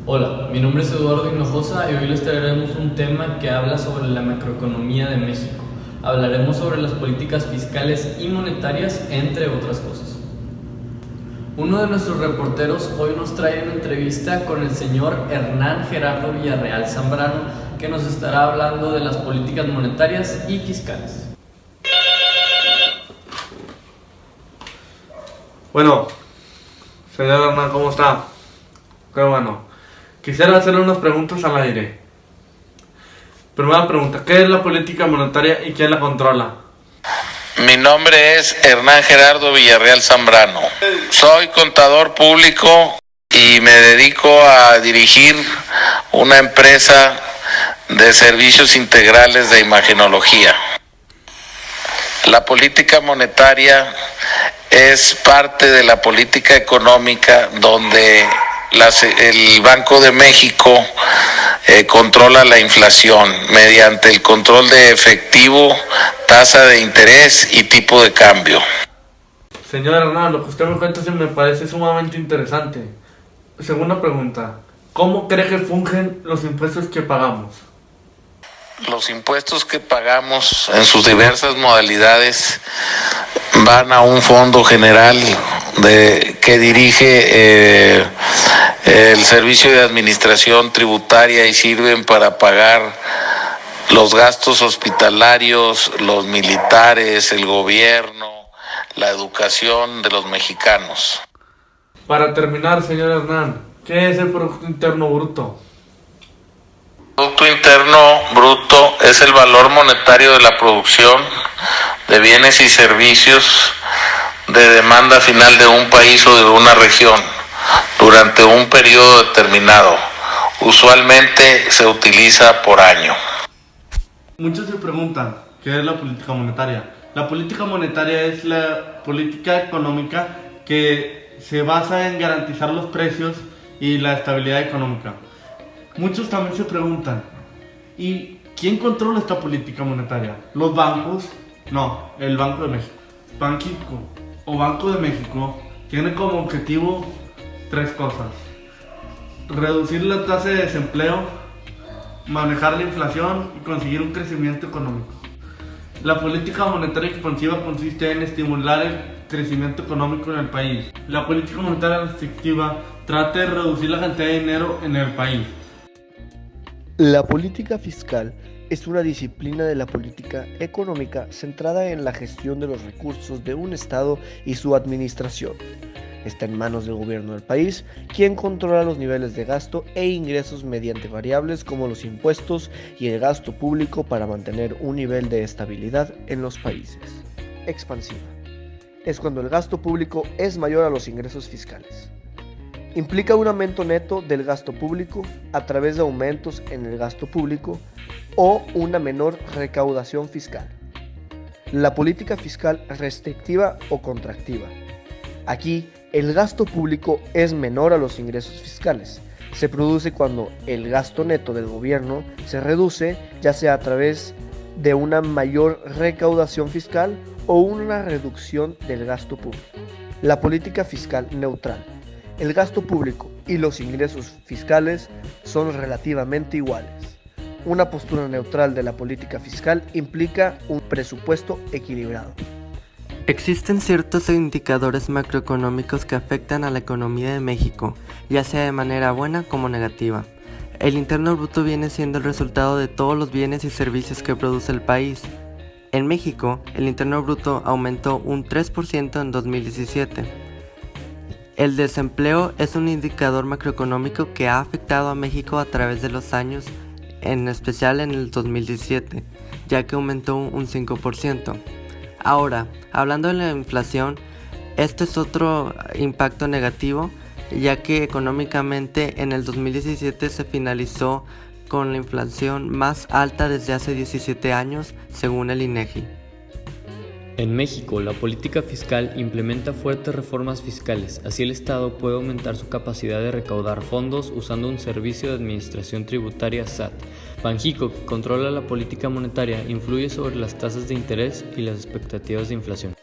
Hola, mi nombre es Eduardo Hinojosa y hoy les traeremos un tema que habla sobre la macroeconomía de México. Hablaremos sobre las políticas fiscales y monetarias, entre otras cosas. Uno de nuestros reporteros hoy nos trae una entrevista con el señor Hernán Gerardo Villarreal Zambrano, que nos estará hablando de las políticas monetarias y fiscales. Bueno, señor Hernán, ¿cómo está? Qué bueno. Quisiera hacerle unas preguntas al aire. Primera pregunta, ¿qué es la política monetaria y quién la controla? Mi nombre es Hernán Gerardo Villarreal Zambrano. Soy contador público y me dedico a dirigir una empresa de servicios integrales de imagenología. La política monetaria es parte de la política económica donde el Banco de México controla la inflación mediante el control de efectivo, tasa de interés y tipo de cambio. Señor Hernán, lo que usted me cuenta me parece sumamente interesante. Segunda pregunta, ¿cómo cree que fungen los impuestos que pagamos? Los impuestos que pagamos en sus diversas modalidades van a un fondo general que dirige el Servicio de Administración Tributaria y sirven para pagar los gastos hospitalarios, los militares, el gobierno, la educación de los mexicanos. Para terminar, señor Hernán, ¿qué es el Producto Interno Bruto? El Producto Interno Bruto es el valor monetario de la producción de bienes y servicios de demanda final de un país o de una región durante un periodo determinado. Usualmente se utiliza por año. Muchos se preguntan, ¿qué es la política monetaria? La política monetaria es la política económica que se basa en garantizar los precios y la estabilidad económica. Muchos también se preguntan, ¿y quién controla esta política monetaria? ¿Los bancos? No, el Banco de México. Banxico o Banco de México tiene como objetivo tres cosas: reducir la tasa de desempleo, manejar la inflación y conseguir un crecimiento económico. La política monetaria expansiva consiste en estimular el crecimiento económico en el país. La política monetaria restrictiva trata de reducir la cantidad de dinero en el país. La política fiscal es una disciplina de la política económica centrada en la gestión de los recursos de un Estado y su administración. Está en manos del gobierno del país, quien controla los niveles de gasto e ingresos mediante variables como los impuestos y el gasto público para mantener un nivel de estabilidad en los países. Expansiva es cuando el gasto público es mayor a los ingresos fiscales. Implica un aumento neto del gasto público a través de aumentos en el gasto público o una menor recaudación fiscal. La política fiscal restrictiva o contractiva. Aquí, el gasto público es menor a los ingresos fiscales. Se produce cuando el gasto neto del gobierno se reduce, ya sea a través de una mayor recaudación fiscal o una reducción del gasto público. La política fiscal neutral. El gasto público y los ingresos fiscales son relativamente iguales. Una postura neutral de la política fiscal implica un presupuesto equilibrado. Existen ciertos indicadores macroeconómicos que afectan a la economía de México, ya sea de manera buena como negativa. El interno bruto viene siendo el resultado de todos los bienes y servicios que produce el país. En México, el interno bruto aumentó un 3% en 2017. El desempleo es un indicador macroeconómico que ha afectado a México a través de los años, en especial en el 2017, ya que aumentó un 5%. Ahora, hablando de la inflación, esto es otro impacto negativo, ya que económicamente en el 2017 se finalizó con la inflación más alta desde hace 17 años, según el INEGI. En México, la política fiscal implementa fuertes reformas fiscales, así el Estado puede aumentar su capacidad de recaudar fondos usando un servicio de administración tributaria SAT. Banxico, que controla la política monetaria, influye sobre las tasas de interés y las expectativas de inflación.